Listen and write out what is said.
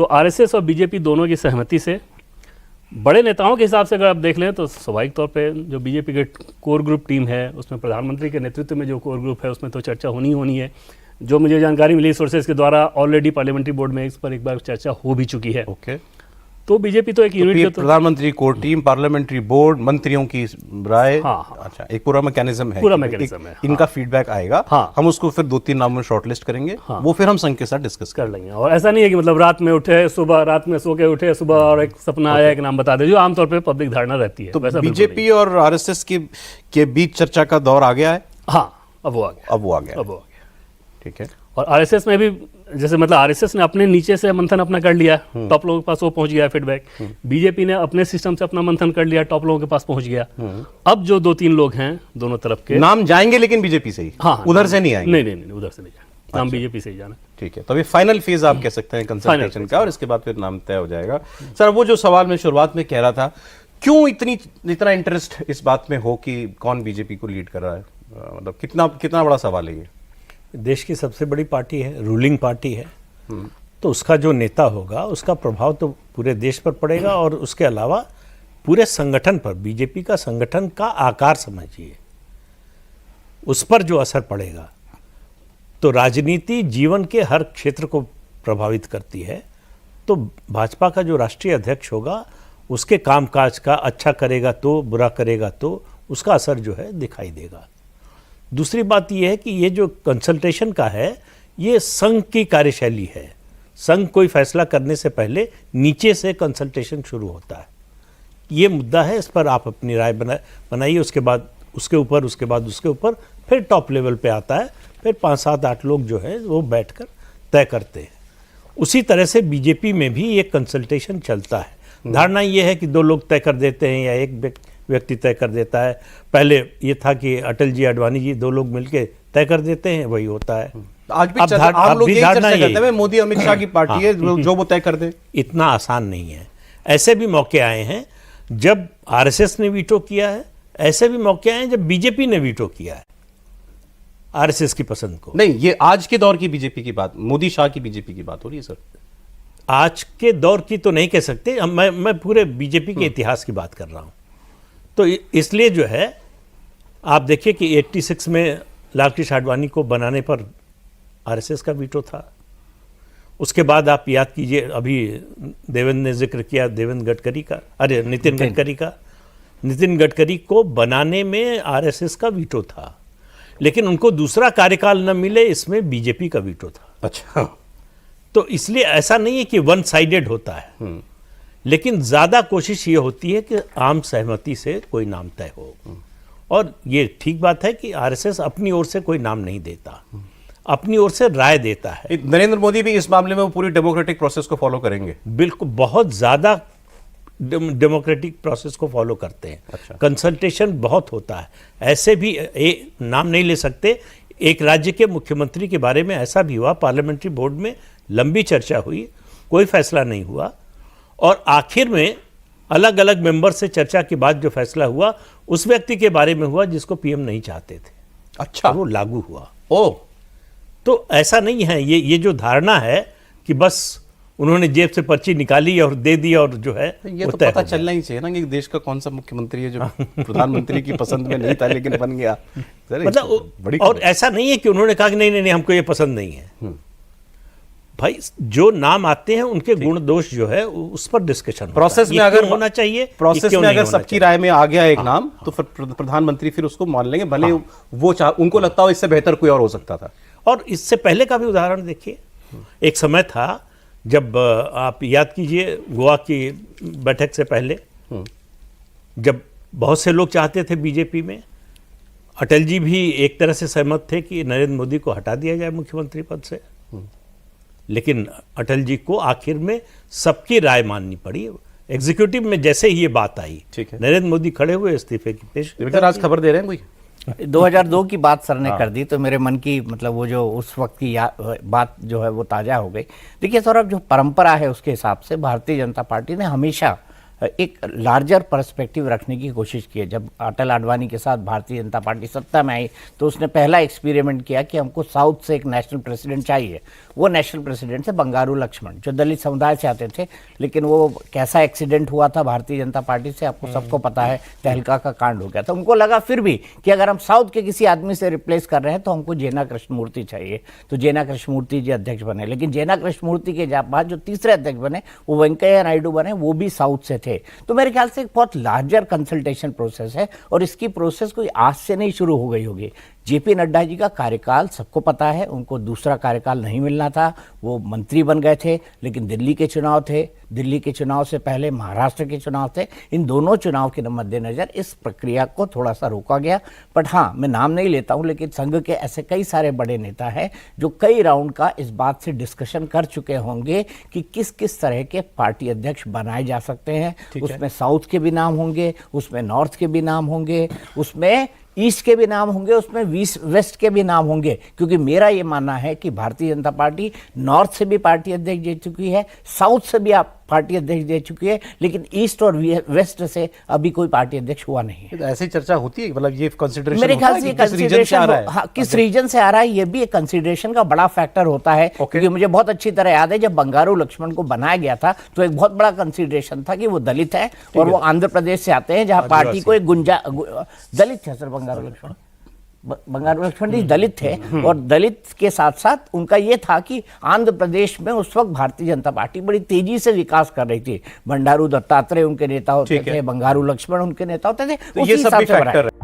तो आरएसएस और बीजेपी दोनों की सहमति से, बड़े नेताओं के हिसाब से अगर आप देख लें तो स्वाभाविक तौर पे जो बीजेपी के कोर ग्रुप टीम है उसमें प्रधानमंत्री के नेतृत्व में जो कोर ग्रुप है उसमें तो चर्चा होनी है। जो मुझे जानकारी मिली सोर्सेज के द्वारा, ऑलरेडी पार्लियामेंट्री बोर्ड में इस पर एक बार चर्चा हो भी चुकी है। ओके, तो बीजेपी तो एक यूनिट के प्रधानमंत्री कोर टीम, पार्लियामेंट्री बोर्ड, मंत्रियों की राय, हाँ। अच्छा, एक पूरा मैकेनिज्म है, पूरा मैकेनिज्म है। इनका फीडबैक आएगा, हाँ। हम उसको फिर 2-3 नाम में शॉर्टलिस्ट करेंगे, वो फिर हम संघ के साथ डिस्कस कर लेंगे। और ऐसा नहीं है कि मतलब रात में उठे, सुबह रात में सो के उठे, सुबह और एक सपना आया, एक नाम बता दे, जो आमतौर पर पब्लिक धारणा रहती है। तो बीजेपी और आरएसएस के बीच चर्चा का दौर आ गया है। हाँ, अब वो आ गया। ठीक है। और आरएसएस में भी जैसे मतलब आरएसएस ने अपने नीचे से मंथन अपना कर लिया, टॉप लोगों के पास वो पहुंच गया फीडबैक। बीजेपी ने अपने सिस्टम से अपना मंथन कर लिया, टॉप लोगों के पास पहुंच गया। अब जो 2-3 लोग हैं दोनों तरफ के, नाम जाएंगे लेकिन बीजेपी से ही, हाँ, उधर से नहीं आएंगे। नहीं, उधर से नहीं जाना, नाम बीजेपी से ही जाना। ठीक है, तो अभी फाइनल फेज आप कह सकते हैं कंसल्टेशन का, और इसके बाद फिर नाम तय हो जाएगा। सर, वो जो सवाल मैं शुरुआत में कह रहा था, क्यों इतना इंटरेस्ट इस बात में हो कि कौन बीजेपी को लीड कर रहा है, मतलब कितना बड़ा सवाल है ये? देश की सबसे बड़ी पार्टी है, रूलिंग पार्टी है, तो उसका जो नेता होगा उसका प्रभाव तो पूरे देश पर पड़ेगा, और उसके अलावा पूरे संगठन पर, बीजेपी का संगठन का आकार समझिए, उस पर जो असर पड़ेगा। तो राजनीति जीवन के हर क्षेत्र को प्रभावित करती है। तो भाजपा का जो राष्ट्रीय अध्यक्ष होगा उसके कामकाज का अच्छा करेगा तो, बुरा करेगा तो, उसका असर जो है दिखाई देगा। दूसरी बात यह है कि ये जो कंसल्टेशन का है, ये संघ की कार्यशैली है। संघ कोई फैसला करने से पहले नीचे से कंसल्टेशन शुरू होता है। ये मुद्दा है, इस पर आप अपनी राय बनाइए, उसके बाद उसके ऊपर फिर टॉप लेवल पे आता है, फिर 5-7-8 लोग जो है वो बैठकर तय करते हैं। उसी तरह से बीजेपी में भी ये कंसल्टेशन चलता है। धारणा ये है कि 2 लोग तय कर देते हैं या एक व्यक्ति तय कर देता है। पहले ये था कि अटल जी, आडवाणी जी 2 लोग मिलके तय कर देते हैं, वही होता है। आज भी आप लोग यही चर्चा करते हैं, मोदी अमित शाह की पार्टी है, जो वो तय कर दे। इतना आसान नहीं है। ऐसे भी मौके आए हैं जब आरएसएस ने वीटो किया है, ऐसे भी मौके आए हैं जब बीजेपी ने वीटो किया है आरएसएस की पसंद को। नहीं, ये आज के दौर की बीजेपी की बात, मोदी शाह की बीजेपी की बात हो रही है सर। आज के दौर की तो नहीं कह सकते, मैं पूरे बीजेपी के इतिहास की बात कर रहा हूं। तो इसलिए जो है आप देखिए कि 86 में लालकृष्ण आडवाणी को बनाने पर आरएसएस का वीटो था। उसके बाद आप याद कीजिए, अभी देवेंद्र ने जिक्र किया नितिन गडकरी का। नितिन गडकरी को बनाने में आरएसएस का वीटो था, लेकिन उनको दूसरा कार्यकाल न मिले, इसमें बीजेपी का वीटो था। अच्छा, तो इसलिए ऐसा नहीं है कि वन साइडेड होता है, लेकिन ज्यादा कोशिश ये होती है कि आम सहमति से कोई नाम तय हो। और ये ठीक बात है कि आरएसएस अपनी ओर से कोई नाम नहीं देता, अपनी ओर से राय देता है। नरेंद्र मोदी भी इस मामले में वो पूरी डेमोक्रेटिक प्रोसेस को फॉलो करेंगे। बिल्कुल, बहुत ज्यादा डेमोक्रेटिक प्रोसेस को फॉलो करते हैं। अच्छा। कंसल्टेशन बहुत होता है। ऐसे भी नाम नहीं ले सकते। एक राज्य के मुख्यमंत्री के बारे में ऐसा भी हुआ, पार्लियामेंट्री बोर्ड में लंबी चर्चा हुई, कोई फैसला नहीं हुआ, और आखिर में अलग अलग मेंबर से चर्चा के बाद जो फैसला हुआ उस व्यक्ति के बारे में हुआ जिसको पीएम नहीं चाहते थे। अच्छा, वो लागू हुआ। ओ, तो ऐसा नहीं है, ये जो धारणा है कि बस उन्होंने जेब से पर्ची निकाली और दे दी और जो है ये तो पता चलना ही चाहिए ना कि देश का कौन सा मुख्यमंत्री है जो प्रधानमंत्री की पसंद में नहीं था लेकिन बन गया। मतलब बड़ी और ऐसा नहीं है कि उन्होंने कहा कि नहीं हमको ये पसंद नहीं है। भाई, जो नाम आते हैं उनके गुण दोष जो है उस पर डिस्कशन प्रोसेस में अगर होना चाहिए। प्रोसेस में अगर सबकी राय में आ गया एक नाम, तो फिर प्रधानमंत्री फिर उसको मान लेंगे, भले वो उनको लगता हो इससे बेहतर कोई और हो सकता था। और इससे पहले का भी उदाहरण देखिए, एक समय था जब आप याद कीजिए गोवा की बैठक से पहले, जब बहुत से लोग चाहते थे बीजेपी में, अटल जी भी एक तरह से सहमत थे कि नरेंद्र मोदी को हटा दिया जाए मुख्यमंत्री पद से, लेकिन अटल जी को आखिर में सबकी राय माननी पड़ी। एग्जीक्यूटिव में जैसे ही ये बात आई, नरेंद्र मोदी खड़े हुए, इस्तीफे की पेश। आज खबर दे रहे हैं कोई 2002 की बात सर ने कर दी, तो मेरे मन की मतलब वो जो उस वक्त की बात जो है वो ताज़ा हो गई। देखिए सौरभ, जो परंपरा है उसके हिसाब से भारतीय जनता पार्टी ने हमेशा एक लार्जर पर्सपेक्टिव रखने की कोशिश की है। जब अटल आडवाणी के साथ भारतीय जनता पार्टी सत्ता में आई तो उसने पहला एक्सपेरिमेंट किया कि हमको साउथ से एक नेशनल प्रेसिडेंट चाहिए। वो नेशनल प्रेसिडेंट से बंगारू लक्ष्मण, जो दलित समुदाय से आते थे, लेकिन वो कैसा एक्सीडेंट हुआ था भारतीय जनता पार्टी से आपको सबको पता है, तहलका का कांड हो गया था। उनको लगा फिर भी कि अगर हम साउथ के किसी आदमी से रिप्लेस कर रहे हैं तो हमको जेना कृष्णमूर्ति चाहिए, तो जेना कृष्णमूर्ति जी अध्यक्ष बने। लेकिन जेना कृष्णमूर्ति के बाद जो तीसरे अध्यक्ष बने वो वेंकैया नायडू बने, वो भी साउथ से थे। तो मेरे ख्याल से एक बहुत लार्जर कंसल्टेशन प्रोसेस है और इसकी प्रोसेस कोई आज से नहीं शुरू हो गई होगी। जेपी नड्डा जी का कार्यकाल सबको पता है, उनको दूसरा कार्यकाल नहीं मिलना था, वो मंत्री बन गए थे, लेकिन दिल्ली के चुनाव थे, दिल्ली के चुनाव से पहले महाराष्ट्र के चुनाव थे, इन दोनों चुनाव के मद्देनजर इस प्रक्रिया को थोड़ा सा रोका गया। बट हाँ, मैं नाम नहीं लेता हूं, लेकिन संघ के ऐसे कई सारे बड़े नेता हैं जो कई राउंड का इस बात से डिस्कशन कर चुके होंगे कि किस किस तरह के पार्टी अध्यक्ष बनाए जा सकते हैं। उसमें साउथ के भी नाम होंगे, उसमें नॉर्थ के भी नाम होंगे, उसमें ईस्ट के भी नाम होंगे, उसमें वेस्ट के भी नाम होंगे। क्योंकि मेरा ये मानना है कि भारतीय जनता पार्टी नॉर्थ से भी पार्टी अध्यक्ष दे चुकी है, साउथ से भी आप पार्टी अध्यक्ष दे चुकी है, लेकिन ईस्ट और वेस्ट से अभी कोई पार्टी अध्यक्ष हुआ नहीं है। तो ऐसी चर्चा होती है, मतलब ये कंसिडरेशन मेरे ख्याल से किस रीजन से आ रहा है, ये भी एक कंसिडरेशन का बड़ा फैक्टर होता है। क्योंकि मुझे बहुत अच्छी तरह याद है जब बंगारू लक्ष्मण को बनाया गया था तो एक बहुत बड़ा कंसिडरेशन था कि वो दलित है और वो आंध्र प्रदेश से आते हैं, जहां पार्टी को एक दलित है। सर बंगारू लक्ष्मण जी दलित थे और दलित के साथ साथ उनका ये था कि आंध्र प्रदेश में उस वक्त भारतीय जनता पार्टी बड़ी तेजी से विकास कर रही थी। बंडारू दत्तात्रेय उनके नेता होते थे, बंगारू लक्ष्मण उनके नेता होते थे। तो ये सब भी फैक्टर है।